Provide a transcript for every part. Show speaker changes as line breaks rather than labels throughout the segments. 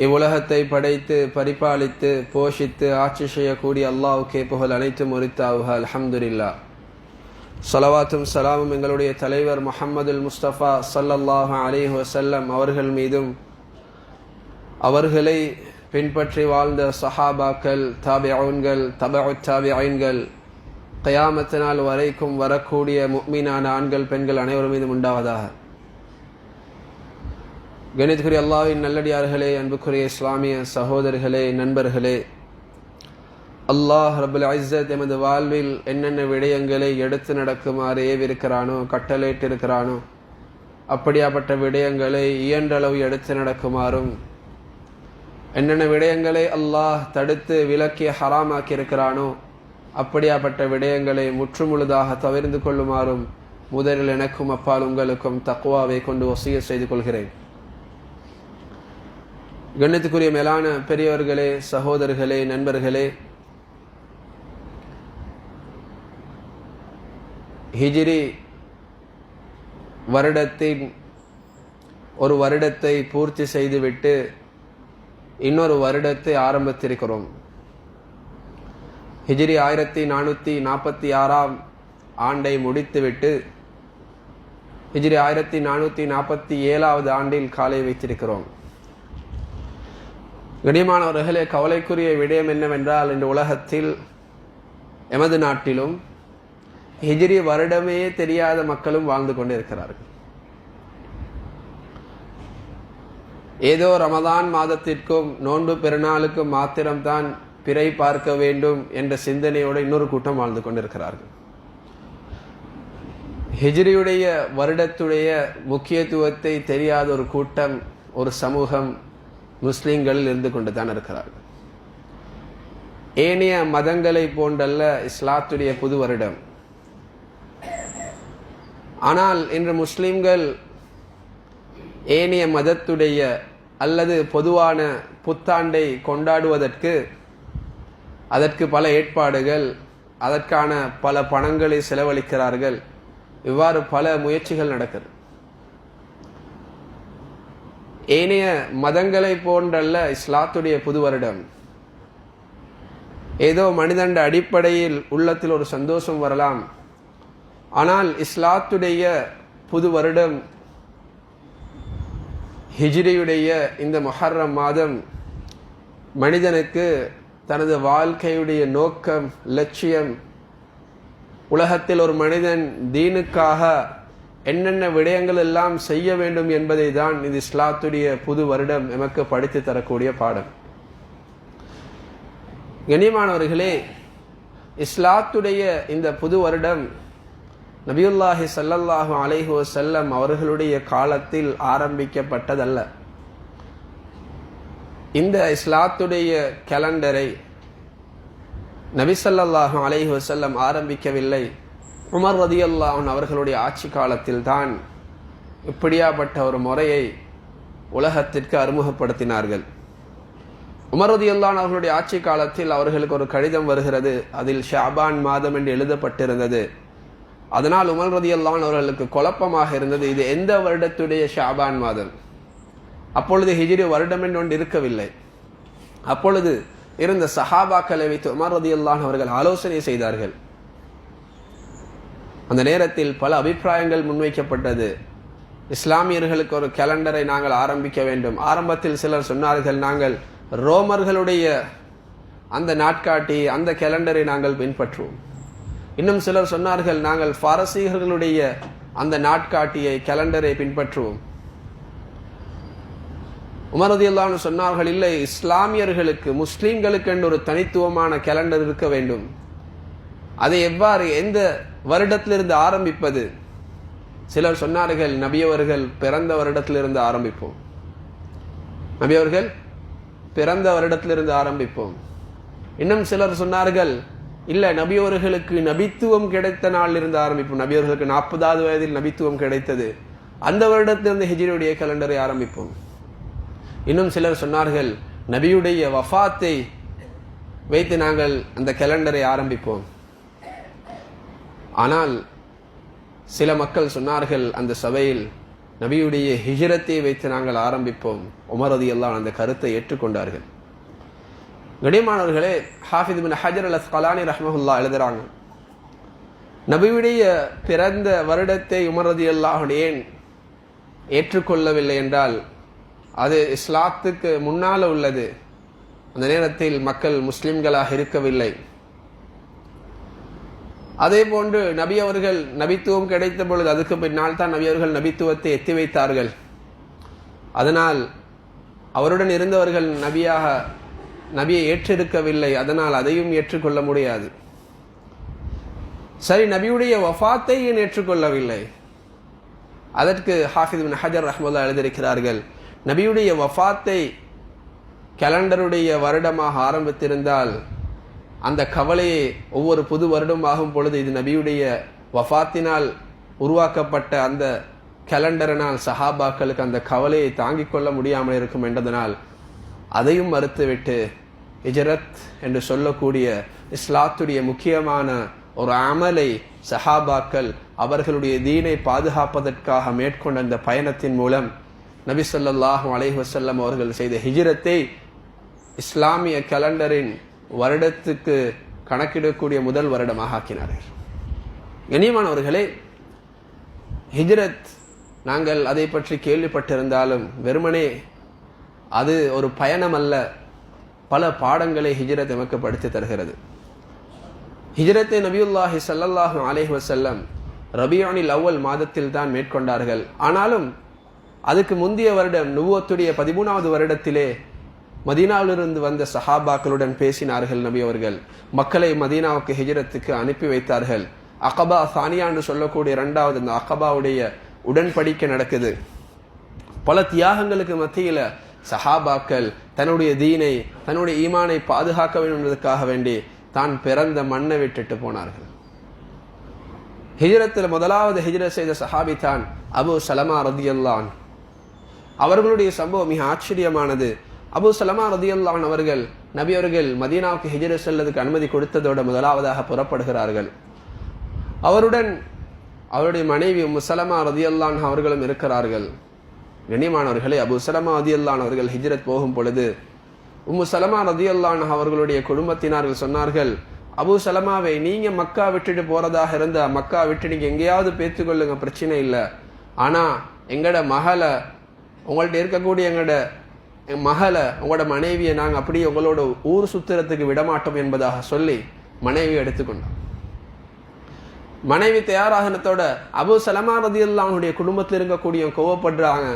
இவ்வுலகத்தை படைத்து பரிபாலித்து போஷித்து ஆட்சி செய்யக்கூடிய அல்லாஹ்வுக்கே புகழ் அனைத்தும் உரித்தாவுக. அல்ஹம்துலில்லாஹ். ஸலவாத்தும் சலாமும் எங்களுடைய தலைவர் முஹம்மதுல் முஸ்தபா ஸல்லல்லாஹு அலைஹி வஸல்லம் அவர்கள் மீதும் அவர்களை பின்பற்றி வாழ்ந்த சஹாபாக்கள், தாபிஊன்கள், தபஉத் தாபிஈன்கள், கியாமத் நாள் வரைக்கும் வரக்கூடிய முஃமினான ஆண்கள் பெண்கள் அனைவரும் மீதும் உண்டாவதாக. கணிதக்குரிய அல்லாஹ்வின் நல்லடியார்களே, அன்புக்குரிய இஸ்லாமிய சகோதரர்களே, நண்பர்களே, அல்லாஹ் ரப்புல் இஸ்ஸத் எமது வாழ்வில் என்னென்ன விடயங்களை எடுத்து நடக்குமாறு ஏவிருக்கிறானோ, கட்டளையிட்டிருக்கிறானோ அப்படியாப்பட்ட விடயங்களை இயன்றளவு எடுத்து நடக்குமாறும், என்னென்ன விடயங்களை அல்லாஹ் தடுத்து விலக்கி ஹராமாக்கி இருக்கிறானோ அப்படியாப்பட்ட விடயங்களை முற்றுமுழுதாக தவிர்ந்து கொள்ளுமாறும் முதலில் எனக்கும் அப்பால் உங்களுக்கும் தக்வாவை கொண்டு வசியத் செய்து கொள்கிறேன். கண்ணியத்துக்குரிய மேலான பெரியவர்களே, சகோதரர்களே, நண்பர்களே, ஹிஜ்ரி வருடத்தின் ஒரு வருடத்தை பூர்த்தி செய்துவிட்டு இன்னொரு வருடத்தை ஆரம்பித்திருக்கிறோம். ஹிஜ்ரி 1446 ஆண்டை முடித்துவிட்டு ஹிஜ்ரி 1447 ஆண்டில் காலை வைத்திருக்கிறோம். கண்ணியமானவர்களே, கவலைக்குரிய விடயம் என்னவென்றால், இந்த உலகத்தில் எமது நாட்டிலும் ஹிஜ்ரி வருடமே தெரியாத மக்களும் வாழ்ந்து கொண்டிருக்கிறார்கள். ஏதோ ரமதான் மாதத்திற்கும் நோன்பு பெருநாளுக்கும் மாத்திரம்தான் பிறை பார்க்க வேண்டும் என்ற சிந்தனையோடு இன்னொரு கூட்டம் வாழ்ந்து கொண்டிருக்கிறார்கள். ஹிஜ்ரியுடைய வருடத்துடைய முக்கியத்துவத்தை தெரியாத ஒரு கூட்டம், ஒரு சமூகம் முஸ்லிம்களில் இருந்து கொண்டு தான் இருக்கிறார்கள். ஏனைய மதங்களை போன்றல்ல இஸ்லாத்துடைய புது வருடம். ஆனால் இன்று முஸ்லிம்கள் ஏனைய மதத்துடைய அல்லது பொதுவான புத்தாண்டை கொண்டாடுவதற்கு அதற்கு பல ஏற்பாடுகள், அதற்கான பல பணங்களை செலவழிக்கிறார்கள். இவ்வாறு பல முயற்சிகள் நடக்கிறது. ஏனைய மதங்களை போன்றல்ல இஸ்லாத்துடைய புது வருடம். ஏதோ மனிதண்ட அடிப்படையில் உள்ளத்தில் ஒரு சந்தோஷம் வரலாம். ஆனால் இஸ்லாத்துடைய புது வருடம் ஹிஜ்ரியுடைய இந்த முஹர்ரம் மாதம் மனிதனுக்கு தனது வாழ்க்கையுடைய நோக்கம், லட்சியம், உலகத்தில் ஒரு மனிதன் தீனுக்காக என்னென்ன விடயங்கள் எல்லாம் செய்ய வேண்டும் என்பதை தான் இது இஸ்லாத்துடைய புது வருடம் எமக்கு படித்து தரக்கூடிய பாடம். கண்ணியமானவர்களே, இஸ்லாத்துடைய இந்த புது வருடம் நபியுல்லாஹி ஸல்லல்லாஹு அலைஹி வஸல்லம் அவர்களுடைய காலத்தில் ஆரம்பிக்கப்பட்டதல்ல. இந்த இஸ்லாத்துடைய கேலண்டரை நபி ஸல்லல்லாஹு அலைஹி வஸல்லம் ஆரம்பிக்கவில்லை. உமர் ரலியல்லாஹு அன்ஹு அவர்களுடைய ஆட்சி காலத்தில் தான் இப்படியாப்பட்ட ஒரு முறையை உலகத்திற்கு அறிமுகப்படுத்தினார்கள். உமர் ரலியல்லாஹு அன்ஹு அவர்களுடைய ஆட்சி காலத்தில் அவர்களுக்கு ஒரு கடிதம் வருகிறது. அதில் ஷாபான் மாதம் என்று எழுதப்பட்டிருந்தது. அதனால் உமர் ரலியல்லாஹு அன்ஹு அவர்களுக்கு குழப்பமாக இருந்தது, இது எந்த வருடத்துடைய ஷாபான் மாதம்? அப்பொழுது ஹிஜ்ரி வருடம் என்று ஒன்று இருக்கவில்லை. அப்பொழுது இருந்த சஹாபாக்களை வைத்து உமர் ரலியல்லாஹு அன்ஹு அவர்கள் ஆலோசனை செய்தார்கள். அந்த நேரத்தில் பல அபிப்பிராயங்கள் முன்வைக்கப்பட்டது. இஸ்லாமியர்களுக்கு ஒரு கேலண்டரை நாங்கள் ஆரம்பிக்க வேண்டும். ஆரம்பத்தில் சிலர் சொன்னார்கள், நாங்கள் ரோமர்களுடைய அந்த நாட்காட்டி அந்த கேலண்டரை நாங்கள் பின்பற்றுவோம். இன்னும் சிலர் சொன்னார்கள், நாங்கள் பாரசீகர்களுடைய அந்த நாட்காட்டியை கேலண்டரை பின்பற்றுவோம். உமர் ரலியல்லாஹு அன்ஹு சொன்னார்கள், இல்லை, இஸ்லாமியர்களுக்கு முஸ்லிம்களுக்கு என்று ஒரு தனித்துவமான கேலண்டர் இருக்க வேண்டும். அதை எவ்வாறு, எந்த வருடத்திலிருந்து ஆரம்பிப்பது? சிலர் சொன்னார்கள், நபியவர்கள் பிறந்த வருடத்திலிருந்து ஆரம்பிப்போம், நபியவர்கள் பிறந்த வருடத்திலிருந்து ஆரம்பிப்போம். இன்னும் சிலர் சொன்னார்கள், இல்ல, நபியவர்களுக்கு நபித்துவம் கிடைத்த நாளில் இருந்து ஆரம்பிப்போம். நபியவர்களுக்கு 40வது வயதில் நபித்துவம் கிடைத்தது, அந்த வருடத்திலிருந்து ஹிஜ்ரியுடைய கேலண்டரை ஆரம்பிப்போம். இன்னும் சிலர் சொன்னார்கள், நபியுடைய வஃபாத்தை வைத்து நாங்கள் அந்த கேலண்டரை ஆரம்பிப்போம். ஆனால் சில மக்கள் சொன்னார்கள் அந்த சபையில், நபியுடைய ஹிஜ்ரத்தை வைத்து நாங்கள் ஆரம்பிப்போம். உமர் ரலியல்லாஹு அந்த கருத்தை ஏற்றுக்கொண்டார்கள். கண்ணியமானவர்களே, ஹாஃபிஸ் இப்னு ஹஜர் அல் அஸ்கலானி ரஹ்மஹுல்லாஹ் எழுதுறாங்க, நபியுடைய பிறந்த வருடத்தை உமர் ரலியல்லாஹு ஏன் ஏற்றுக்கொள்ளவில்லை என்றால், அது இஸ்லாத்துக்கு முன்னால உள்ளது. அந்த நேரத்தில் மக்கள் முஸ்லிம்களாக இருக்கவில்லை. அதே போன்று நபி அவர்கள் நபித்துவம் கிடைத்த பொழுது அதுக்கு பின்னால் தான் நபி அவர்கள் நபித்துவத்தை எத்தி வைத்தார்கள். அதனால் அவருடன் இருந்தவர்கள் நபியை ஏற்றிருக்கவில்லை. அதனால் அதையும் ஏற்றுக்கொள்ள முடியாது. சரி, நபியுடைய வஃபாத்தை ஏன் ஏற்றுக்கொள்ளவில்லை? அதற்கு ஹாஃபிஸ் இப்னு ஹஜர் ரஹ்மத்துல்லாஹி எழுதியிருக்கிறார்கள், நபியுடைய வஃபாத்தை கேலண்டருடைய வருடமாக ஆரம்பித்திருந்தால் அந்த கவலையை ஒவ்வொரு புது வருடம் ஆகும் பொழுது இது நபியுடைய வஃபாத்தினால் உருவாக்கப்பட்ட அந்த கேலண்டரினால் சஹாபாக்களுக்கு அந்த கவலையை தாங்கிக் கொள்ள முடியாமல் இருக்கும் என்றதனால் அதையும் மறுத்துவிட்டு ஹிஜ்ரத் என்று சொல்லக்கூடிய இஸ்லாத்துடைய முக்கியமான ஒரு அமலை சஹாபாக்கள் அவர்களுடைய தீனை பாதுகாப்பதற்காக மேற்கொண்ட அந்த பயணத்தின் மூலம் நபி ஸல்லல்லாஹு அலைஹி வஸல்லம் அவர்கள் செய்த ஹிஜ்ரத்தை இஸ்லாமிய கேலண்டரின் வருடத்துக்கு கணக்கிடக்கூடிய முதல் வருடமாக ஆக்கினார்கள். கண்ணியமானவர்களே, ஹிஜ்ரத் நாங்கள் அதை பற்றி கேள்விப்பட்டிருந்தாலும் வெறுமனே அது ஒரு பயணம் அல்ல, பல பாடங்களை ஹிஜ்ரத் எமக்கு படித்து தருகிறது. ஹிஜ்ரத்தை நபியுல்லாஹி ஸல்லல்லாஹு அலைஹி வஸல்லம் ரபியுல் அவ்வல் மாதத்தில் தான் மேற்கொண்டார்கள். ஆனாலும் அதுக்கு முந்தைய வருடம் நுபுவத்துடைய 13வது வருடத்திலே மதீனாவிலிருந்து வந்த சஹாபாக்களுடன் பேசினார்கள். நபி அவர்கள் மக்களை மதீனாவுக்கு ஹிஜ்ரத்துக்கு அனுப்பி வைத்தார்கள். அகபா சானியா என்று சொல்லக்கூடிய 2வது அந்த அகபாவுடைய உடன்படிக்கை நடக்குது. பல தியாகங்களுக்கு மத்தியில சஹாபாக்கள் தன்னுடைய தீனை தன்னுடைய ஈமானை பாதுகாக்க வேண்டும் என்பதற்காக வேண்டி தான் பிறந்த மண்ணை விட்டுட்டு போனார்கள். ஹிஜ்ரத்தில் முதலாவது ஹிஜ்ரத் செய்த சஹாபி தான் அபு சலமா ரலியல்லாஹு அன்ஹு. அவர்களுடைய சம்பவம் மிக ஆச்சரியமானது. அபு சலமா ரலியல்லாஹு அன்ஹு அவர்கள் நபி அவர்கள் மதீனாவுக்கு ஹிஜ்ரத் செல்வதற்கு அனுமதி கொடுத்ததோடு முதலாவதாக புறப்படுகிறார்கள். அவருடன் அவருடைய மனைவி உம்மு சலமா ரலியல்லாஹு அன்ஹா அவர்களும் இருக்கிறார்கள். கண்ணியமானவர்களே, அபு சலமா ரலியல்லாஹு அன்ஹு அவர்கள் ஹிஜ்ரத் போகும் பொழுது உம்மு சலமா ரலியல்லாஹு அன்ஹா அவர்களுடைய குடும்பத்தினர்கள் சொன்னார்கள், அபு சலமாவை நீங்க மக்கா விட்டுட்டு போறதாக இருந்தா மக்கா விட்டு நீங்க எங்கேயாவது பேத்துக்கொள்ளுங்க, பிரச்சனை இல்லை. ஆனா எங்கட மகளை, உங்கள்ட்ட இருக்கக்கூடிய எங்கட மகளை, உங்களோட மனைவியை நாங்க அப்படியே உங்களோட ஊர் சுத்திரத்துக்கு விடமாட்டோம் என்பதாக சொல்லி மனைவியை எடுத்துக்கொண்டோம். மனைவி தயாராகனத்தோட அபு சலமா ரலியல்லாஹு அன்ஹுடைய குடும்பத்தில் இருக்கக்கூடிய கோவப்படுறாங்க.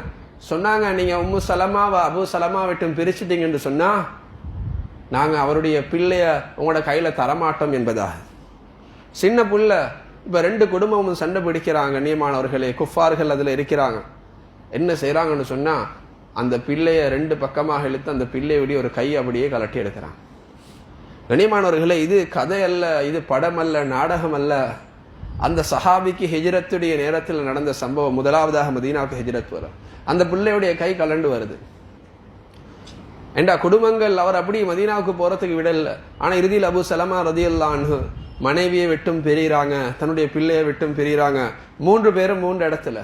சொன்னாங்க, நீங்க உம்மு சலமாவை அபு சலமா விட்டும் பிரிச்சுட்டீங்கன்னு சொன்னா நாங்க அவருடைய பிள்ளைய உங்களோட கையில தரமாட்டோம் என்பதாக. சின்ன புள்ள இப்ப 2 குடும்பமும் சண்டை பிடிக்கிறாங்க. கண்ணியமானவர்களே, குஃபார்கள் அதுல இருக்கிறாங்க. என்ன செய்யறாங்கன்னு சொன்னா அந்த பிள்ளைய 2 பக்கமாக இழுத்து அந்த பிள்ளையுடைய ஒரு கை அப்படியே கலட்டி எடுக்கிறாங்க. கண்ணியமானவர்களே, இது கதை அல்ல, இது படம் அல்ல, நாடகம் அல்ல. அந்த சஹாபிக்கு ஹிஜ்ரத்துடைய நேரத்தில் நடந்த சம்பவம். முதலாவதாக மதீனாவுக்கு ஹிஜ்ரத் வரும், அந்த பிள்ளையுடைய கை கலண்டு வருது. ஏண்டா குடும்பங்கள் அவர் அப்படி மதீனாவுக்கு போறதுக்கு விடல. ஆனா இறுதியில் அபு சலமா ரலியல்லாஹு அன்ஹு மனைவியை விட்டும் பிரிகிறாங்க, தன்னுடைய பிள்ளையை விட்டும் பிரிகிறாங்க. 3 பேரும் 3 இடத்துல.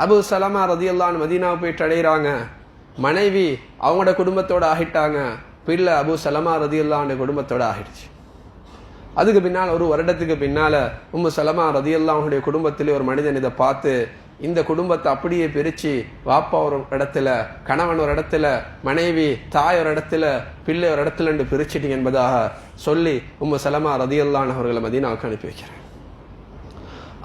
அபு சலமா ரலியல்லாஹு அன்ஹு மதீனாவை போயிட்டு அடைகிறாங்க. மனைவி அவங்களோட குடும்பத்தோட ஆகிட்டாங்க, பிள்ளை அபு சலமா ரலியல்லாஹு அன்ஹு குடும்பத்தோட ஆகிடுச்சு. அதுக்கு பின்னால் ஒரு வருடத்துக்கு பின்னால உம்மு சலமா ரலியல்லாஹு அன்ஹுடைய குடும்பத்திலே ஒரு மனிதன் இதை பார்த்து இந்த குடும்பத்தை அப்படியே பிரிச்சு வாப்பா ஒரு இடத்துல, கணவன் ஒரு இடத்துல, மனைவி தாய் ஒரு இடத்துல, பிள்ளை ஒரு இடத்துல என்று பிரிச்சிட்டீங்க என்பதாக சொல்லி உம்மு சலமா ரலியல்லாஹு அன்ஹா அவர்களை மதீனாவுக்கு அனுப்பி வைக்கிறேன்.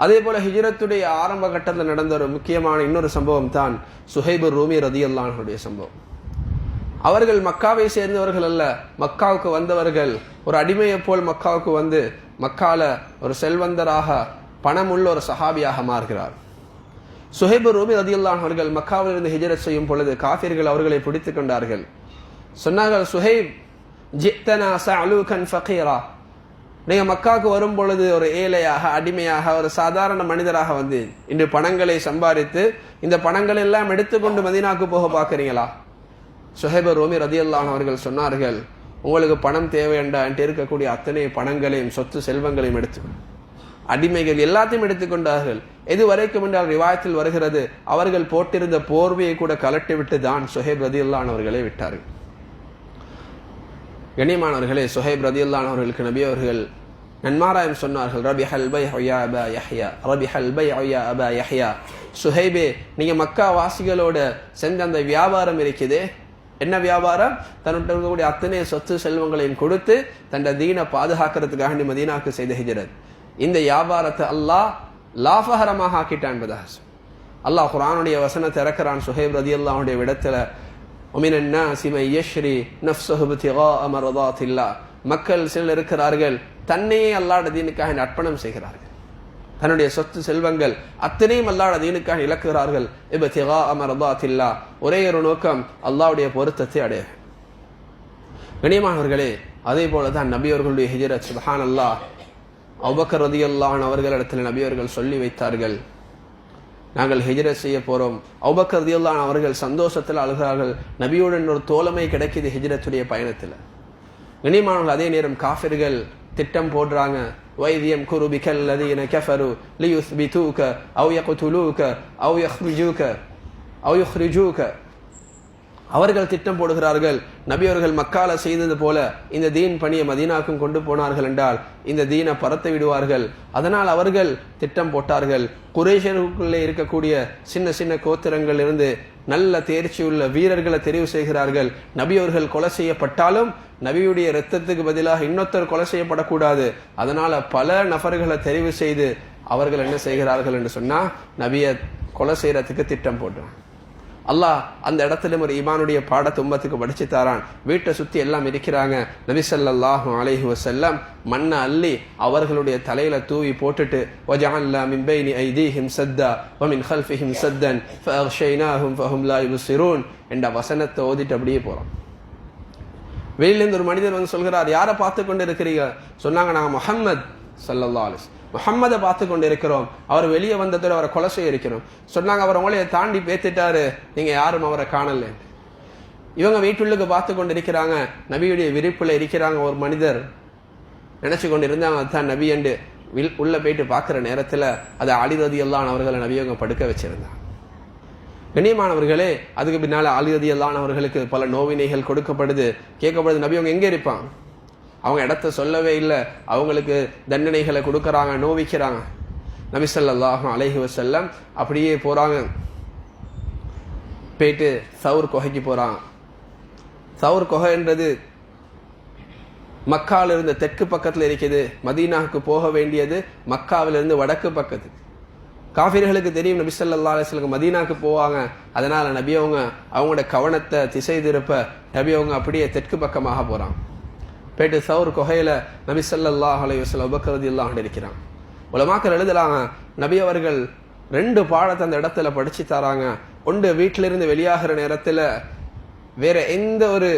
அதே போல ஹிஜ்ரத்துடைய ஆரம்ப கட்டத்தில் நடந்த ஒரு முக்கியமான இன்னொரு சம்பவம் தான் சுஹைப் ரூமி ரலியல்லாஹு அன்ஹுடைய சம்பவம். அவர்கள் மக்காவை சேர்ந்தவர்கள் அல்ல, மக்காவுக்கு வந்தவர்கள். ஒரு அடிமையை போல் மக்காவுக்கு வந்து மக்கால ஒரு செல்வந்தராக பணமுள்ள ஒரு சஹாபியாக மாறுகிறார். சுஹைப் ரூமி ரலியல்லாஹு அன்ஹு அவர்கள் மக்காவிலிருந்து ஹிஜ்ரத் செய்யும் பொழுது காஃபிர்கள் அவர்களை பிடித்துக் கொண்டார்கள். சொன்னார்கள், சுஹைப் ஜித்தனா சஅலூகன் ஃபகீரா, நீங்க மக்காவுக்கு வரும் பொழுது ஒரு ஏழையாக, அடிமையாக, ஒரு சாதாரண மனிதராக வந்து இன்று பணங்களை சம்பாதித்து இந்த பணங்களை எல்லாம் எடுத்துக்கொண்டு மதீனாவுக்கு போக பார்க்கிறீங்களா? சுஹைப் ரூமி ரலியல்லாஹு அன்ஹு அவர்கள் சொன்னார்கள், உங்களுக்கு பணம் தேவையண்டா என்று இருக்கக்கூடிய அத்தனை பணங்களையும் சொத்து செல்வங்களையும் எடுத்து அடிமைகள் எல்லாத்தையும் எடுத்துக்கொண்டார்கள். எது வரைக்கும் என்றால் ரிவாயத்தில் வருகிறது, அவர்கள் போட்டிருந்த போர்வையை கூட கலட்டி விட்டு தான் சுஹைப் ரதியல்லாஹு அவர்களை விட்டார்கள். கண்ணியமானவர்களே, சுஹைப் ரதியல்லாஹு அவர்களுக்கு நபி அவர்கள் நன்மாராயம் சொன்னார்கள், ரபிஹல் பைஉ யா அபா யஹ்யா, ரபிஹல் பைஉ யா அபா யஹ்யா. சுஹைபே, நீங்க மக்கா வாசிகளோட செஞ்ச அந்த வியாபாரம் இருக்குதே, என்ன வியாபாரம்? தன்னுடைய அத்தனை சொத்து செல்வங்களையும் கொடுத்து தன் தீனை பாதுகாக்கிறதுக்காக நீ மதீனாவுக்கு செய்த ஹிஜ்ரத், இந்த வியாபாரத்தை அல்லாஹ் லாபகரமாக ஆக்கிட்டான் என்பதாக அல்லாஹ் குர்ஆனுடைய வசனத்தை இறக்குறான் சுஹைப் ரதியல்லாஹுடைய விடத்துல, ومن الناس من يشري نفسه ابتغاء مرضات الله. மக்கள் சிலர் இருக்கிறார்கள், தன்னையே அல்லாஹ்வுடைய தீனுக்காக அர்ப்பணம் செய்கிறார்கள், தன்னுடைய சொத்து செல்வங்கள் அத்தனையும் அல்லாஹ்வுடைய தீனுக்காக இழக்கிறார்கள். இப்திகாஅ மர்தாத்தில்லாஹ், ஒரே ஒரு நோக்கம், அல்லாஹ்வுடைய பொருத்தத்தை அடைய. கண்ணியமானவர்களே, அதே போலதான் நபி அவர்களுடைய ஹிஜ்ரத், சுப்ஹானல்லாஹ், அபூபக்கர் ரலியல்லாஹு அன்ஹு அவர்களிடத்தில் நபி அவர்கள் சொல்லி வைத்தார்கள், நாங்கள் ஹிஜ்ரத் செய்ய போறோம். அபூபக்கர் ரலியல்லாஹு அன்ஹு அவர்கள் சந்தோஷத்தில் அழுகிறார்கள், நபியுடன் ஒரு தோழமை கிடைக்குது ஹிஜ்ரத்துடைய பயணத்தில். கண்ணியமானவர்கள், அதே நேரம் காஃபிர்கள் திட்டம் போடுறாங்க, வைதியம் குரு பிகல்லதீன கஃபரு லியுஸ்பிதூக அவ் யக்துலூக அவ் யுக்ரிஜூக. அவர்கள் திட்டம் போடுகிறார்கள், நபி அவர்கள் மக்கால செய்தது போல இந்த தீன் பணியை மதீனாவுக்கும் கொண்டு போனார்கள் என்றால் இந்த தீனை பரத்த விடுவார்கள். அதனால் அவர்கள் திட்டம் போட்டார்கள். குறைஷியர்களுக்குள்ளே இருக்கக்கூடிய சின்ன சின்ன கோத்திரங்கள் இருந்து நல்ல தேர்ச்சியுள்ள வீரர்களை தெரிவு செய்கிறார்கள். நபி அவர்கள் கொலை செய்யப்பட்டாலும் நபியுடைய இரத்தத்துக்கு பதிலாக இன்னொருத்தர் கொலை செய்யப்படக்கூடாது. அதனால பல நபர்களை தெரிவு செய்து அவர்கள் என்ன செய்கிறார்கள் என்று சொன்னா, நபியை கொலை செய்யறதுக்கு திட்டம் போடுறான். அல்லாஹ் அந்த இடத்துல ஒரு ஈமானுடைய பாடத்தை உம்மத்துக்கு படிச்சு தாரான். வீட்டை சுத்தி எல்லாம் இருக்கிறாங்க. நபி ஸல்லல்லாஹு அலைஹி வஸல்லம் மண்ணை அள்ளி அவர்களுடைய தலையில தூவி போட்டுட்டு, வஜஅல்னா மின் பைனி ஐதீஹிம் சத்தா வ மின் கல்ஃபிஹிம் சத்தன் ஃபஅக்ஷைனாஹும் ஃபஹும் லா யுப்ஸிரூன் என்ற வசனத்தை ஓதிட்டு அப்படியே போறோம். வெளியிலிருந்து ஒரு மனிதர் வந்து சொல்கிறார், யாரை பார்த்து கொண்டு இருக்கிறீங்க? சொன்னாங்க, நாங்க முஹம்மது ஸல்லல்லாஹு அலைஹி வஸல்லம் முஹம்மதை பார்த்து கொண்டு இருக்கிறோம். அவர் வெளியே வந்ததோடு அவரை கொலை செய்ய இருக்கிறோம். சொன்னாங்க, அவர் உங்களைய தாண்டி பேத்துட்டாரு, நீங்க யாரும் அவரை காணல. இவங்க வீட்டுள்ளுக்கு பார்த்து கொண்டு இருக்கிறாங்க, நபியுடைய விரிப்புல இருக்கிறாங்க. ஒரு மனிதர் நினைச்சு கொண்டு இருந்தாங்க தான் நபி என்று. உள்ள போயிட்டு பார்க்கிற நேரத்துல அது அலி ரலியல்லாஹு அன்ஹு அவர்களை நபி அவங்க படுக்க வச்சிருந்தாங்க. கண்ணியமானவர்களே, அதுக்கு பின்னால அலி ரலியல்லாஹு அன்ஹு அவர்களுக்கு பல நோவினைகள் கொடுக்கப்படுது, கேட்கப்படுது, நபி அவங்க எங்க இருப்பாங்க? அவங்க இடத்த சொல்லவே இல்லை. அவங்களுக்கு தண்டனைகளை கொடுக்கறாங்க, நோவிக்கிறாங்க. நபி ஸல்லல்லாஹு அலைஹி வஸல்லம் அப்படியே போறாங்க, போயிட்டு சவுர் குகைக்கு போறாங்க. சவுர் குகை என்றது மக்காவிலிருந்து தெற்கு பக்கத்தில் இருக்குது, மதீனாவுக்கு போக வேண்டியது மக்காவிலிருந்து வடக்கு பக்கத்து. காஃபிர்களுக்கு தெரியும் நபி ஸல்லல்லாஹு அலைஹி வஸல்லம் மதீனாவுக்கு போவாங்க. அதனால நபி அவங்க அவங்களோட கவனத்தை திசை திருப்ப நபி அவங்க அப்படியே தெற்கு பக்கமாக போறாங்க. போயிட்டு சவுர் குகையில நபி ஸல்லல்லாஹு அலைஹி வஸல்லம் அபூபக்கர் ரலியல்லாஹு அன்ஹு இருக்கிறாங்க. உலமாக்கள் எழுதுறாங்க, நபி அவர்கள் 2 பாடத்தை அந்த இடத்துல படிச்சு தராங்க. ஒன்று, வீட்டிலிருந்து வெளியாகிற நேரத்துல வேற எந்த ஒரு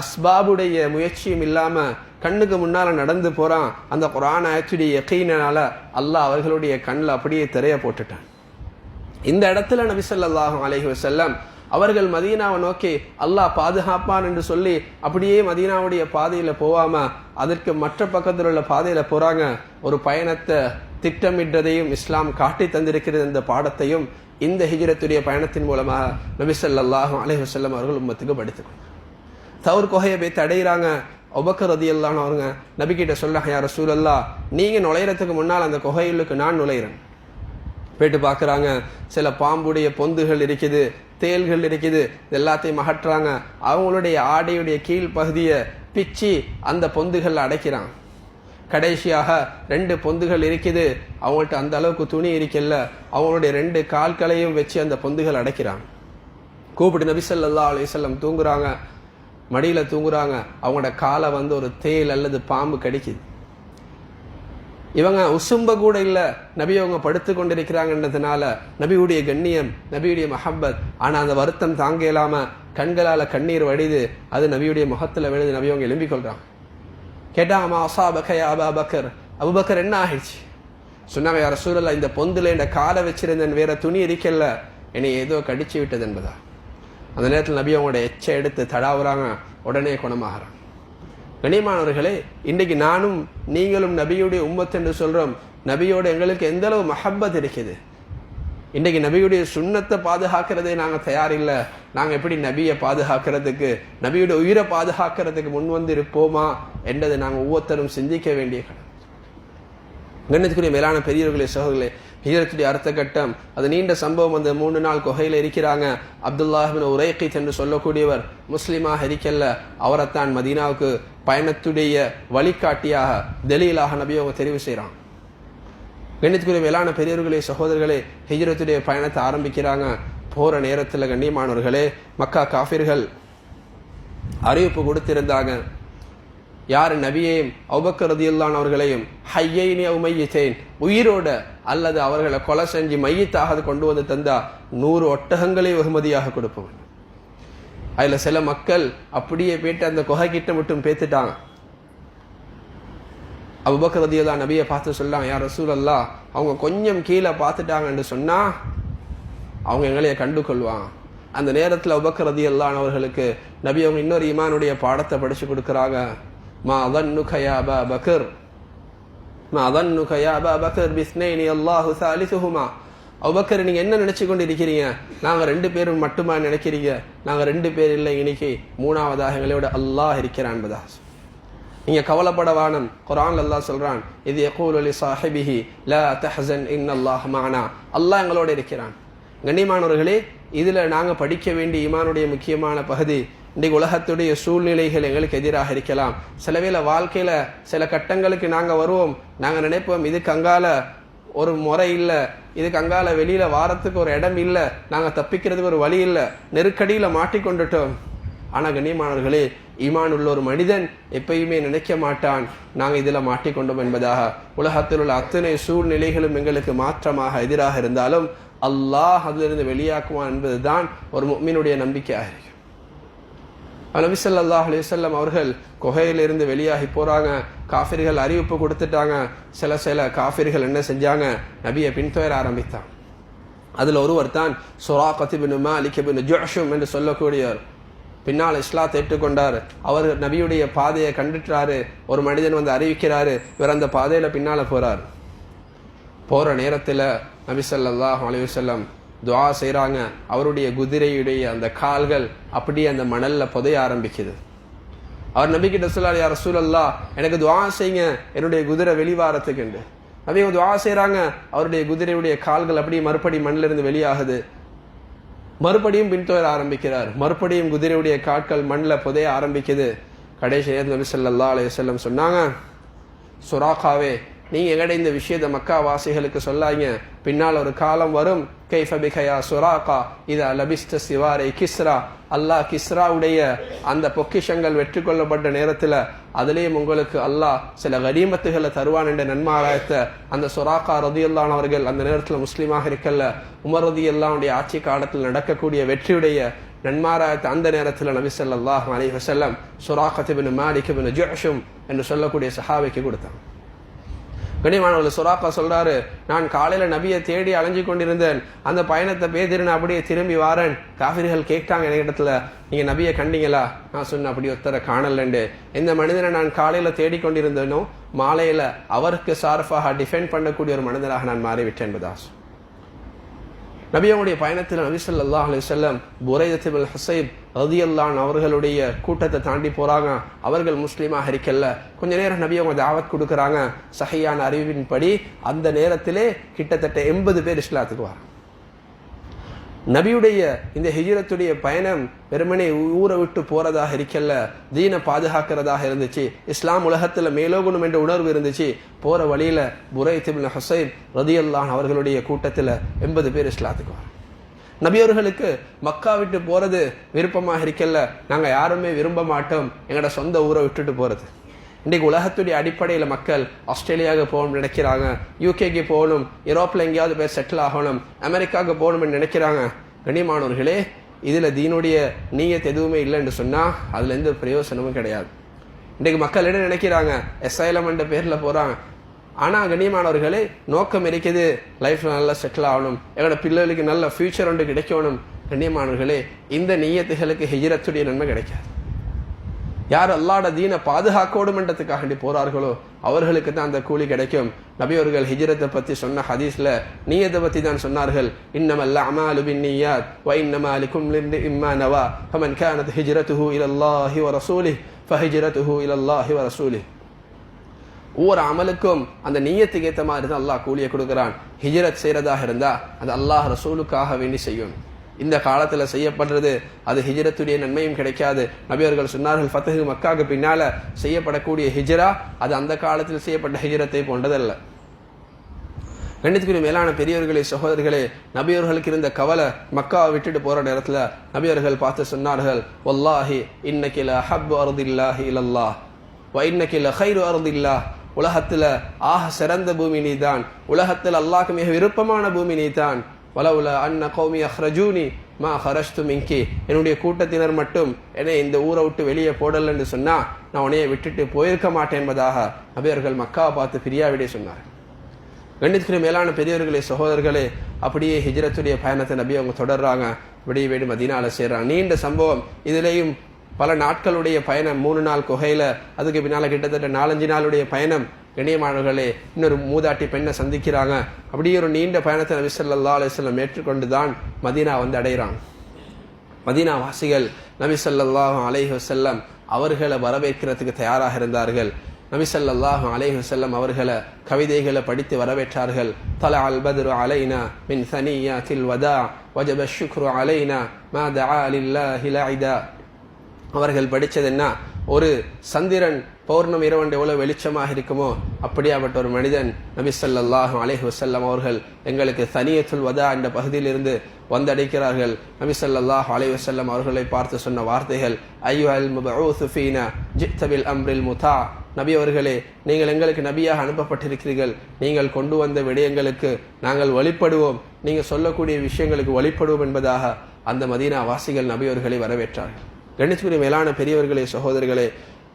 அஸ்பாபுடைய முயற்சியும் இல்லாம கண்ணுக்கு முன்னால நடந்து போறான். அந்த குர்ஆன் ஆயத்துடைய யகீனால அல்லாஹ் அவர்களுடைய கண்ணில் அப்படியே திரைய போட்டுட்டான். இந்த இடத்துல நபி ஸல்லல்லாஹு அலைஹி வஸல்லம் அவர்கள் மதீனாவை நோக்கி அல்லாஹ் பாதுகாப்பான் என்று சொல்லி அப்படியே மதீனாவுடைய பாதையில போவாம அதற்கு மற்ற பக்கத்தில் உள்ள பாதையில போறாங்க. ஒரு பயணத்தை திட்டமிட்டதையும் இஸ்லாம் காட்டி தந்திருக்கிறது. இந்த பாடத்தையும் இந்த ஹிஜ்ரத்துடைய பயணத்தின் மூலமாக நபி ஸல்லல்லாஹு அலைஹி வஸல்லம் அவர்கள் உம்மத்துக்கு படித்துக்கொண்டாங்க. சவுர் குகையை போய் தடையிறாங்க. அபூபக்கர் ரலியல்லாஹு அன்ஹு அவருங்க நபி கிட்ட சொல்றாங்க, யா ரசூலல்லாஹ், நீங்க நுழையறதுக்கு முன்னால் அந்த குகையுள்ளுக்கு நான் நுழைகிறேன். போயிட்டு பார்க்குறாங்க, சில பாம்புடைய பொந்துகள் இருக்குது, தேல்கள் இருக்குது, எல்லாத்தையும் அகற்றாங்க. அவங்களுடைய ஆடையுடைய கீழ் பகுதியை பிச்சு அந்த பொந்துகள் அடைக்கிறாங்க. கடைசியாக 2 பொந்துகள் இருக்குது, அவங்கள்ட்ட அந்த அளவுக்கு துணி இருக்கல, அவங்களுடைய 2 கால்களையும் வச்சு அந்த பொந்துகள் அடைக்கிறாங்க. கூப்பிட்டு நபி ஸல்லல்லாஹு அலைஹி வஸல்லம் தூங்குறாங்க, மடியில தூங்குறாங்க. அவங்களோட காலை வந்து ஒரு தேல் அல்லது பாம்பு கடிக்குது. இவங்க உசும்ப கூட இல்லை, நபி அவங்க படுத்து கொண்டிருக்கிறாங்கன்றதுனால நபியுடைய கண்ணியம், நபியுடைய மஹப்பத். ஆனா அந்த வருத்தம் தாங்க இயலாம கண்களால கண்ணீர் வடிது, அது நபியுடைய முகத்துல விழுது. நபி அவங்க எழும்பிக் கொள்றாங்க. கேட்டாங்க, மா அஸாபக யா அபா பக்கர், அபூபக்கர் என்ன ஆயிடுச்சு? சொன்னாங்க, யா ரசூலல்லாஹ், இந்த பொந்துல என் காலை வச்சிருந்தேன், வேற துணி இருக்கல, என்னை ஏதோ கடிச்சு விட்டது என்பதா. அந்த நேரத்தில் நபி அவங்களோட எச்சை எடுத்து தடாவுறாங்க, உடனே குணமாகறாங்க. கண்ணியமானவர்களே, இன்றைக்கு நானும் நீங்களும் நபியுடைய உம்மத் என்று சொல்றோம். நபியோட எங்களுக்கு எந்த அளவு மஹப்பத் இருக்குது. இன்றைக்கு நபியுடைய சுண்ணத்தை பாதுகாக்கிறதே நாங்கள் தயாரில்லை. நாங்கள் எப்படி நபியை பாதுகாக்கிறதுக்கு, நபியுடைய உயிரை பாதுகாக்கிறதுக்கு முன் வந்து இருப்போமா என்றதை நாங்கள் ஒவ்வொருத்தரும் சிந்திக்க வேண்டிய கடமை. கண்ணியத்துக்குரிய மேலான பெரியவர்களே, சகோதரர்களே, ஹிஜ்ரத்துடைய அடுத்த கட்டம் அது நீண்ட சம்பவம். அந்த 3 நாள் குகையில் இருக்கிறாங்க. அப்துல்லாஹ் பின் உரைக்கித் என்று சொல்லக்கூடியவர் முஸ்லிமாக இருக்கல்ல, அவரைத்தான் மதீனாவுக்கு பயணத்துடைய வழிகாட்டியாக தலீலாக நபி அவங்க தெரிவு செய்கிறாங்க. கண்ணியத்துக்குரிய மேலான பெரியவர்களே, சகோதரர்களே, ஹிஜ்ரத்துடைய பயணத்தை ஆரம்பிக்கிறாங்க. போற நேரத்தில் கண்ணியமானவர்களே, மக்கா காஃபிர்கள் அறிவிப்பு கொடுத்திருந்தாங்க, யார் நபியையும் அபூபக்கர் ரலியல்லாஹு அவர்களையும் ஹய்யைனி அவ் மையித்தைன், உயிரோட அல்லது அவர்களை கொலை செஞ்சு மையத்தாக கொண்டு வந்து தந்தா 100 ஒட்டகங்களை வெகுமதியாக கொடுப்பவன். அதுல சில மக்கள் அப்படியே போயிட்டு அந்த குகை கிட்ட மட்டும் பேத்துட்டாங்க. அபூபக்கர் ரலியல்லாஹு நபியை பார்த்து சொல்லாங்க, யா ரசூலல்லாஹ், அவங்க கொஞ்சம் கீழே பார்த்துட்டாங்கன்னு சொன்னா அவங்க எங்களைய கண்டு கொள்வாங்க. அந்த நேரத்தில் அபூபக்கர் ரலியல்லாஹு அவர்களுக்கு நபி அவங்க இன்னொரு ஈமானுடைய பாடத்தை படிச்சு கொடுக்குறாங்க. மா ظنك يا أبا بكر ما ظنك يا أبا بكر باثنين الله ثالثهما. அபூபக்கர், நீங்க என்ன நினைச்சு கொண்டு இருக்கிறீங்க? நாங்க 2 பேரும் மட்டுமா நினைக்கிறீங்க? நாங்க 2 பேர் இல்லை, இன்னைக்கு 3ஆவதாக எங்களோட அல்லாஹ் இருக்கிறான் என்பதா. நீங்க கவலைப்படவானம். குர்ஆன்ல அல்லாஹ் சொல்றான், இது யகூலு லி ஸாஹிபிஹி லா தஹ்ஸன் இன்னல்லாஹ் மஅனா, அல்லாஹ் எங்களோட இருக்கிறான். கண்ணியமானவர்களே, இதுல நாங்க படிக்க வேண்டிய ஈமானுடைய முக்கியமான பகுதி, இன்றைக்கு உலகத்துடைய சூழ்நிலைகள் எங்களுக்கு எதிராக இருக்கலாம். சில வேளை வாழ்க்கையில சில கட்டங்களுக்கு நாங்க வருவோம், நாங்க நினைப்போம் இதுக்கு அங்கால ஒரு முறை இல்லை, இதுக்கு அங்கால வெளியில வாரத்துக்கு ஒரு இடம் இல்லை, நாங்க தப்பிக்கிறதுக்கு ஒரு வழி இல்லை, நெருக்கடியில மாட்டிக்கொண்டுட்டோம். ஆனா கண்ணியமானவர்களே, ஈமான் உள்ள ஒரு மனிதன் எப்பயுமே நினைக்க மாட்டான் நாங்க இதுல மாட்டிக்கொண்டோம் என்பதாக. உலகத்தில் உள்ள அத்தனை சூழ்நிலைகளும் எங்களுக்கு மாற்றமாக எதிராக இருந்தாலும் அல்லாஹ் அதிலிருந்து வெளியாக்குவான் என்பதுதான் ஒரு முஃமினுடைய நம்பிக்கையாக இருக்கு. நபி ஸல்லல்லாஹு அலைஹி வஸல்லம் அவர்கள் குகையிலிருந்து வெளியாகி போறாங்க. காஃபிர்கள் அறிவிப்பு கொடுத்துட்டாங்க. சில காஃபிர்கள் என்ன செஞ்சாங்க, நபியை பின்தொடர ஆரம்பித்தாங்க. அதுல ஒருவர் தான் சுராகத் இப்னு மாலிக் இப்னு ஜுஅஷும் என்று சொல்லக்கூடியவர். பின்னால் இஸ்லாத்தை ஏற்றுக்கொண்டார். அவர் நபியுடைய பாதையை கண்டுட்டாரு. ஒரு மனிதன் வந்து அறிவிக்கிறாரு, இவர் அந்த பாதையில பின்னால போறார். போற நேரத்துல நபி ஸல்லல்லாஹு அலைஹி வஸல்லம் துஆ செய்றாங்க. அவருடைய குதிரையுடைய அந்த கால்கள் அப்படியே அந்த மணல்ல புதைய ஆரம்பிக்குது. அவர் நபி கிட்ட சொல்றாரு, யா ரசூலல்லாஹ், எனக்கு துஆ செய்யுங்க என்னுடைய குதிரை வெளிவாரத்துக்கு என்று. நபி துஆ செய்றாங்க. அவருடைய குதிரையுடைய கால்கள் அப்படியே மறுபடி மண்ணில இருந்து வெளியாகுது. மறுபடியும் பின்தொடர ஆரம்பிக்கிறார். மறுபடியும் குதிரையுடைய கால்கள் மண்ணில் புதைய ஆரம்பிக்குது. கடைசி நேரத்தில் நபி ஸல்லல்லாஹு அலைஹி வஸல்லம் சொன்னாங்க, சுராகாவே, நீங்க எங்கட இந்த விஷயத்தை மக்கா வாசிகளுக்கு சொல்லாங்க, பின்னால் ஒரு காலம் வரும், கைஃப பிக யா சுராகா இதா லபிஸ்த சிவாரை கிஸ்ரா, அல்லாஹ் கிஸ்ராவுடைய அந்த பொக்கிஷங்கள் வெற்றி கொள்ளப்பட்ட நேரத்தில் அதுலேயும் உங்களுக்கு அல்லாஹ் சில கரீமத்துகளை தருவான் என்ற நன்மாராயத்தை அந்த சுராகா ரலியல்லாஹு அவர்கள் அந்த நேரத்தில் முஸ்லீமாக இருக்கல்ல, உமர் ரலியல்லாஹுடைய ஆட்சி காலத்தில் நடக்கக்கூடிய வெற்றியுடைய நன்மாராயத்தை அந்த நேரத்தில் நபி ஸல்லல்லாஹு அலைஹி வஸல்லம் சுராகத் இப்னு மாலிக் இப்னு ஜுஅஷும் என்று சொல்லக்கூடிய சஹாபிக்கு கொடுத்தாங்க. கண்ணியமானவர்கள், சுராக்கா சொல்றாரு, நான் காலையில நபியை தேடி அலைஞ்சு கொண்டிருந்தேன், அந்த பயணத்தை பேதிருன்னு அப்படியே திரும்பி வாரேன். காஃபிர்கள் கேட்டாங்க எனக்கு இடத்துல, நீங்க நபியை கண்டீங்களா? நான் சொன்னேன், அப்படி ஒருத்தரை காணலண்டு. இந்த மனிதனை நான் காலையில தேடிக்கொண்டிருந்தேனோ மாலையில அவருக்கு சார்பாக டிஃபெண்ட் பண்ணக்கூடிய ஒரு மனிதராக நான் மாறிவிட்டேன் என்பதா. நபியோடைய பயணத்தில் நபி ஸல்லல்லாஹு அலைஹி வஸல்லம் புரைதத் இப்னு ஹுஸைப் ரலியல்லாஹு அவர்களுடைய கூட்டத்தை தாண்டி போறாங்க. அவர்கள் முஸ்லீமாக இருக்கல்ல. கொஞ்ச நேரம் நபி அவங்க தாவத் கொடுக்குறாங்க. சஹீஹான அறிவின்படி அந்த நேரத்திலே கிட்டத்தட்ட 80 பேர் இஸ்லாத்துக்கு வராங்க. நபியுடைய இந்த ஹிஜ்ரத்துடைய பயணம் வெறுமனே ஊரை விட்டு போறதாக இருக்கல்ல, தீனை பாதுகாக்கிறதாக இருந்துச்சு. இஸ்லாம் உலகத்துல மேலோகணும் என்ற உணர்வு இருந்துச்சு. போற வழியில புரைத் இப்னு ஹுஸைப் ரலியல்லாஹு அவர்களுடைய கூட்டத்துல 80 பேர் இஸ்லாத்துக்கு வராங்க. நபி அவர்களுக்கு மக்கா விட்டு போறது விருப்பமாக இருக்கல்ல. நாங்க யாருமே விரும்ப மாட்டோம் எங்கட சொந்த ஊரை விட்டுட்டு போறது. இன்றைக்கு உலகத்துடைய அடிப்படையில் மக்கள் ஆஸ்திரேலியாவுக்கு போகணும்னு நினைக்கிறாங்க, யூகேக்கு போகணும், யூரோப்பில் எங்கேயாவது பேர் செட்டில் ஆகணும், அமெரிக்காவுக்கு போகணும்னு நினைக்கிறாங்க. கண்ணியமானவர்களே, இதுல தீனுடைய நீயத் எதுவுமே இல்லைன்னு சொன்னா அதுல எந்த பிரயோசனமும் கிடையாது. இன்றைக்கு மக்கள் என்ன நினைக்கிறாங்க, எஸ்ஐலம் என்ற பேர்ல போறாங்க. ஆனா கண்ணியமானவர்களே, நோக்கம் இருக்குது, லைஃப்ல நல்லா செட்டில் ஆகணும், எங்களோட பிள்ளைகளுக்கு நல்ல ஃபியூச்சர் ஒன்று கிடைக்கணும். கண்ணியமானவர்களே, இந்த நீயத்துகளுக்கு ஹிஜ்ரத்துடைய நன்மை கிடைக்காது. யார் அல்லாஹ்வுடைய தீனை பாதுகாக்கணும்ன்றதுக்காக போறார்களோ அவர்களுக்கு தான் அந்த கூலி கிடைக்கும். நபி அவர்கள் ஹிஜ்ரத்தை பத்தி சொன்ன ஹதீஸ்ல நியத்தை பத்தி தான் சொன்னார்கள். இன்னமல் அமாலு பின்னியாத் வ இன்னமா லிகுல்லி இம்ரிஇம் மா நவா ஃபமன் கானத் ஹிஜ்ரத்துஹு இலல்லாஹி வ ரசூலிஹி ஃபஹிஜ்ரத்துஹு இலல்லாஹி வ ரசூலிஹி. ஒவ்வொரு அமலுக்கும் அந்த நியத்துக்கு ஏற்ற மாதிரி தான் அல்லாஹ் கூலியை கொடுக்கிறான். ஹிஜ்ரத் செய்யறதாக இருந்தா அது அல்லாஹ் ரசூலுக்காக வேண்டி செய்யும். இந்த காலத்துல செய்யப்படுறது அது ஹிஜ்ரத்துடைய நன்மையும் கிடைக்காது. நபி அவர்கள் சொன்னார்கள், ஃபத்ஹு மக்காவுக்கு பின்னால செய்யப்படக்கூடிய ஹிஜ்ரா அது அந்த காலத்தில் செய்யப்பட்ட ஹிஜ்ரத்தை போன்றதல்ல. கண்ணியத்துக்குரிய மேலான பெரியவர்களே, சகோதரர்களே, நபி அவர்களுக்கு இருந்த கவலை மக்காவை விட்டுட்டு போற நேரத்துல நபி அவர்கள் பார்த்து சொன்னார்கள், வல்லாஹி இன்னகி லஹப்பு அர்தில்லாஹி இலல்லாஹ் வ இன்னகி லகைரு அர்தில்லாஹ். உலகத்துல ஆக சிறந்த பூமி நீதான், உலகத்தில் அல்லாஹ்க்கு மிக விருப்பமான பூமி நீதான். வலவுல அன்ன கௌமி அஹ்ரஜூனி மா ஹரஜ்து மின்கி. என்னுடைய கூட்டத்தினர் மட்டும் என்னை இந்த ஊரை விட்டு வெளியே போடலன்னு சொன்னா நான் உன்னைய விட்டுட்டு போயிருக்க மாட்டேன் என்பதாக நபி அவர்கள் மக்காவை பார்த்து பிரியாவிடே சொன்னார். கண்ணியத்துக்குரிய மேலான பெரியவர்களே, சகோதரர்களே, அப்படியே ஹிஜ்ரத்துடைய பயணத்தை நபி அவங்க தொடர்றாங்க. விடிய வேடி மதீனால சேர்றாங்க. நீண்ட சம்பவம். இதுலேயும் பல நாட்களுடைய பயணம், 3 நாள் குகையில, அதுக்கு பின்னால கிட்டத்தட்ட 4-5 நாளுடைய பயணம். கண்ணியமானவர்களே, இன்னொரு மூதாட்டி பெண்ணை சந்திக்கிறாங்க. அப்படியே ஒரு நீண்ட பயணத்தை நபி ஸல்லல்லாஹு அலைஹி வஸல்லம் ஏற்றுக்கொண்டு தான் மதீனா வந்து அடைகிறாங்க. மதீனா வாசிகள் நபி ஸல்லல்லாஹு அலைஹி வஸல்லம் அவர்களை வரவேற்கிறதுக்கு தயாராக இருந்தார்கள். நபி ஸல்லல்லாஹு அலைஹி வஸல்லம் அவர்களை கவிதைகளை படித்து வரவேற்றார்கள். தலஅல் பத்ரு அலைனா மின் ஸனியாத்தில் வதா வஜப ஷுக்ரு அலைனா மா தஆ லில்லாஹி லஇதா. அவர்கள் படித்தது என்ன? ஒரு சந்திரன் பௌர்ணமி இரவண்டு எவ்வளவு வெளிச்சமாக இருக்குமோ அப்படியாப்பட்ட ஒரு மனிதன் நபி ஸல்லல்லாஹு அலைஹி வஸல்லம் அவர்கள் எங்களுக்கு ஸனியத்துல் வதா என்ற பகுதியிலிருந்து வந்தடைக்கிறார்கள். நபி ஸல்லல்லாஹு அலைஹி வஸல்லம் அவர்களை பார்த்து சொன்ன வார்த்தைகள், அய்யுஹல் மப்ஊஸ் ஃபீனா ஜித்த பில் அம்ரில் முதா. நபி அவர்களே, நீங்கள் எங்களுக்கு நபியாக அனுப்பப்பட்டிருக்கிறீர்கள். நீங்கள் கொண்டு வந்த விடயங்களுக்கு நாங்கள் வழிபடுவோம், நீங்கள் சொல்லக்கூடிய விஷயங்களுக்கு வழிபடுவோம் என்பதாக அந்த மதீனா வாசிகள் நபி அவர்களை வரவேற்றார்கள். கண்ணியத்துக்குரிய மேலான பெரியவர்களே, சகோதரர்களே,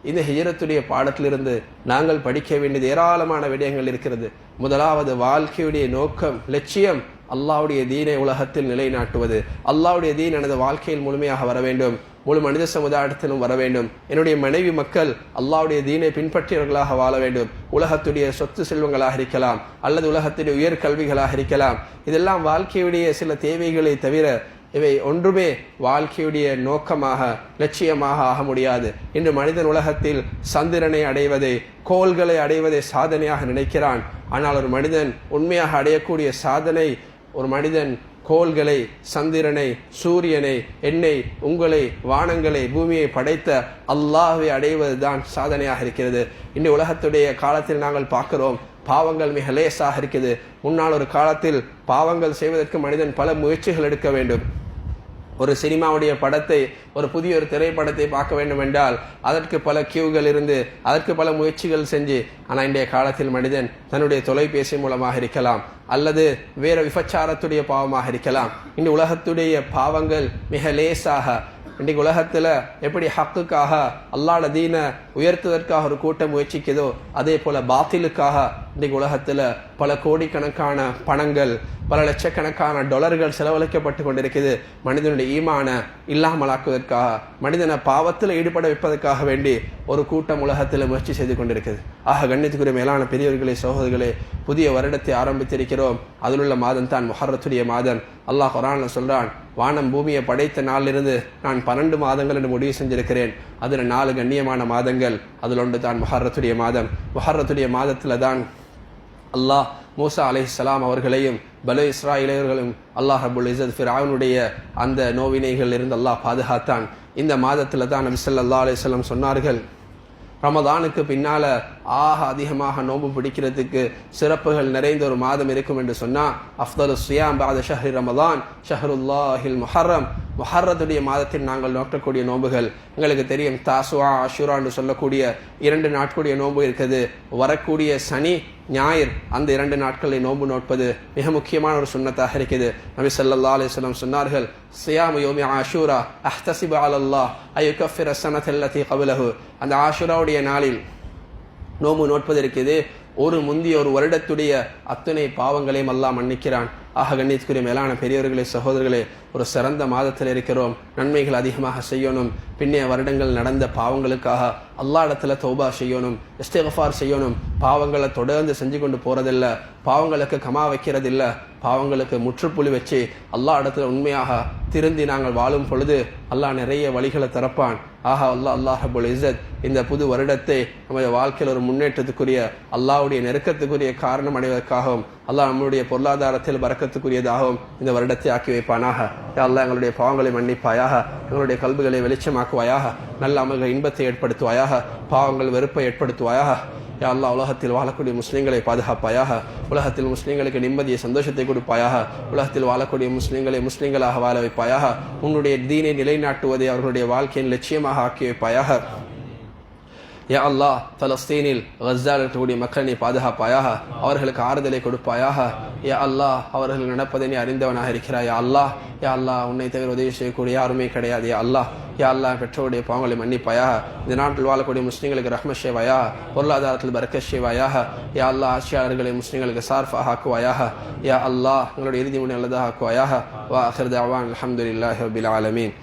இந்த ஹிஜ்ரத்துடைய பாடத்திலிருந்து நாங்கள் படிக்க வேண்டியது ஏராளமான விடயங்கள் இருக்கிறது. முதலாவது, வாழ்க்கையுடைய நோக்கம், லட்சியம் அல்லாஹ்வுடைய தீனை உலகத்தில் நிலைநாட்டுவது. அல்லாஹ்வுடைய தீன் எனது வாழ்க்கையில் முழுமையாக வர வேண்டும், முழு மனித சமுதாயத்திலும் வர வேண்டும். என்னுடைய மனைவி மக்கள் அல்லாஹ்வுடைய தீனை பின்பற்றியவர்களாக வாழ வேண்டும். உலகத்துடைய சொத்து செல்வங்களாக இருக்கலாம், அல்லது உலகத்துடைய உயர்கல்விகளாக இருக்கலாம். இதெல்லாம் வாழ்க்கையுடைய சில தேவைகளை தவிர இவை ஒன்றுமே வாழ்க்கையுடைய நோக்கமாக, லட்சியமாக ஆக முடியாது. இன்று மனிதன் உலகத்தில் சந்திரனை அடைவதை, கோள்களை அடைவதை சாதனையாக நினைக்கிறான். ஆனால் ஒரு மனிதன் உண்மையாக அடையக்கூடிய சாதனை, ஒரு மனிதன் கோள்களை, சந்திரனை, சூரியனை, என்னை, உங்களை, வானங்களை, பூமியை படைத்த அல்லாஹ்வை அடைவதுதான் சாதனையாக இருக்கிறது. இன்று உலகத்துடைய காலத்தில் நாங்கள் பார்க்கிறோம், பாவங்கள் மிக லேசாக இருக்குது. முன்னால் ஒரு காலத்தில் பாவங்கள் செய்வதற்கு மனிதன் பல முயற்சிகள் எடுக்க வேண்டும். ஒரு சினிமாவுடைய படத்தை, ஒரு புதிய ஒரு திரைப்படத்தை பார்க்க வேண்டும் என்றால் அதற்கு பல கியூகள் இருந்து, அதற்கு பல முயற்சிகள் செஞ்சு. ஆனால் இன்றைய காலத்தில் மனிதன் தன்னுடைய தொலைபேசி மூலமாக இருக்கலாம், அல்லது வேற விபச்சாரத்துடைய பாவமாக இருக்கலாம். இந்த உலகத்துடைய பாவங்கள் மிக லேசாக. இன்றைக்கு உலகத்துல எப்படி ஹக்குக்காக, அல்லாஹ்வுடைய தீனை உயர்த்துவதற்காக ஒரு கூட்டம் முயற்சிக்குதோ, அதே போல பாத்திலுக்காக இன்றைக்கு உலகத்துல பல கோடிக்கணக்கான பணங்கள், பல லட்சக்கணக்கான டாலர்கள் செலவழிக்கப்பட்டு கொண்டிருக்குது. மனிதனுடைய ஈமான இல்லாமலாக்குவதற்காக, மனிதனை பாவத்தில் ஈடுபட வைப்பதற்காக வேண்டி ஒரு கூட்டம் உலகத்தில் முயற்சி செய்து கொண்டிருக்குது. ஆக கண்ணியத்துக்குரிய மேலான பெரியவர்களே, சகோதரர்களே, புதிய வருடத்தை ஆரம்பித்திருக்கிறோம். அதில் உள்ள மாதம் தான் முஹர்ரத்துடைய மாதம். அல்லாஹ் குர்ஆன்ல சொல்றான், வானம் பூமியை படைத்த நாளிலிருந்து நான் 12 மாதங்கள் என்று முடிவு செஞ்சிருக்கிறேன். அதுல 4 கண்ணியமான மாதங்கள், அதில் ஒன்று தான் முஹர்ரத்துடைய மாதம். முஹர்ரத்துடைய மாதத்துல தான் அல்லாஹ் மூசா அலைஹிஸ்ஸலாம் அவர்களையும் பனு இஸ்ராயீலர்களையும் அல்லாஹ் ரப்புல் இஸ்ஸத் ஃபிரௌனுடைய அந்த நோவினைகள் இருந்து அல்லாஹ் பாதுகாத்தான். இந்த மாதத்துல தான் நபி ஸல்லல்லாஹு அலைஹி வஸல்லம் சொன்னார்கள், ரமதானுக்கு பின்னால ஆக அதிகமாக நோன்பு பிடிக்கிறதுக்கு சிறப்புகள் நிறைந்த ஒரு மாதம் இருக்கும் என்று சொன்னா அஃதலு ஸியாம் பஅத ஷஹ்ரி ரமதான் ஷஹ்ருல்லாஹில் முஹர்ரம். முஹர்ரத்துடைய மாதத்தில் நாங்கள் நோக்கக்கூடிய நோன்புகள் எங்களுக்கு தெரியும். தாசுஆ, அஷூரா என்று சொல்லக்கூடிய 2 நாட்களுடைய நோன்பு இருக்குது. வரக்கூடிய சனி, ஞாயிறு அந்த 2 நாட்களை நோன்பு நோட்பது மிக முக்கியமான ஒரு சுன்னத்தாக இருக்குது. நபி ஸல்லல்லாஹு அலைஹி வஸல்லம் சொன்னார்கள், ஸியாமு யௌமி ஆஷூரா அஹ்தஸிபு அலல்லாஹ் அய்யுகஃபிர ஸனத அல்லதி கப்லஹு. அந்த ஆஷூராவுடைய நாளில் நோம்பு நோட்பது இருக்குது. ஒரு முந்திய ஒரு வருடத்துடைய அத்தனை பாவங்களையும் அல்லாஹ் மன்னிக்கிறான். கண்ணியத்துக்குரிய மேலான பெரியவர்களே, சகோதரர்களே, ஒரு சிறந்த மாதத்தில் இருக்கிறோம். நன்மைகள் அதிகமாக செய்யணும். பின்னைய வருடங்கள் நடந்த பாவங்களுக்காக அல்லாஹ் இடத்துல தௌபா செய்யணும், இஸ்திக்ஃபார் செய்யணும். பாவங்களை தொடர்ந்து செஞ்சு கொண்டு போறதில்ல, பாவங்களுக்கு கமா வைக்கிறதில்ல. பாவங்களுக்கு முற்றுப்புள்ளி வச்சு அல்லாஹ் இடத்துல உண்மையாக திருந்தி நாங்கள் வாழும் பொழுது அல்லாஹ் நிறைய வழிகளை திறப்பான். அல்லாஹ் ரப்புல் இஸ்ஸத் இந்த புது வருடத்தை நம்முடைய வாழ்க்கையில் ஒரு முன்னேற்றத்துக்குரிய அல்லாஹ்வுடைய நெருக்கத்துக்குரிய காரணம் அடைவதற்காகவும் அல்லாஹ் நம்முடைய பொருளாதாரத்தில் பரக்கத்துக்குரியதாகவும் இந்த வருடத்தை ஆக்கி வைப்பானாக. அல்லாஹ் எங்களுடைய பாவங்களை மன்னிப்பாயாக, எங்களுடைய கல்விகளை வெளிச்சமாக்குவாயாக, நல்ல அமல்கள் இன்பத்தை ஏற்படுத்துவாயாக, பாவங்கள் வெறுப்பை ஏற்படுத்துவாயாக. யா அல்லாஹ் உலகத்தில் வாழக்கூடிய முஸ்லீம்களை பாதுகாப்பாயாக, உலகத்தில் முஸ்லீம்களுக்கு நிம்மதியை சந்தோஷத்தை கொடுப்பாயாக, உலகத்தில் வாழக்கூடிய முஸ்லீம்களை முஸ்லீம்களாக வாழ வைப்பாயாக, உன்னுடைய தீனை நிலைநாட்டுவதை அவர்களுடைய வாழ்க்கையின் லட்சியமாக ஆக்கி வைப்பாயாக. யா அல்லாஹ் பலஸ்தீனில் கஸாவில் இருக்கக்கூடிய மக்களை நீ பாதுகாப்பாயாக, அவர்களுக்கு ஆறுதலை கொடுப்பாயாக. யா அல்லாஹ் அவர்கள் நடப்பதை நீ அறிந்தவனாக இருக்கிறாய். யா அல்லாஹ் உன்னை தவிர உதவி செய்யக்கூடிய யாருமே கிடையாது. யா அல்லாஹ் பெற்றோருடைய பாவங்களை மன்னிப்பாயாக. இந்த நாட்டில் வாழக்கூடிய முஸ்லீம்களுக்கு ரஹ்மத் செய்வாயாக, பொருளாதாரத்தில் பரக்கத் செய்வாயாக. யா அல்லாஹ் ஆட்சியாளர்களை முஸ்லீம்களுக்கு சார்ஃபாக ஆக்குவாயாக. யா அல்லாஹ் எங்களுடைய இறுதி முடிவு நல்லதாக ஆக்குவாயாக. வா ஆகிர் தஅவானா அல்ஹம்துலில்லாஹி ரப்பில் ஆலமீன்.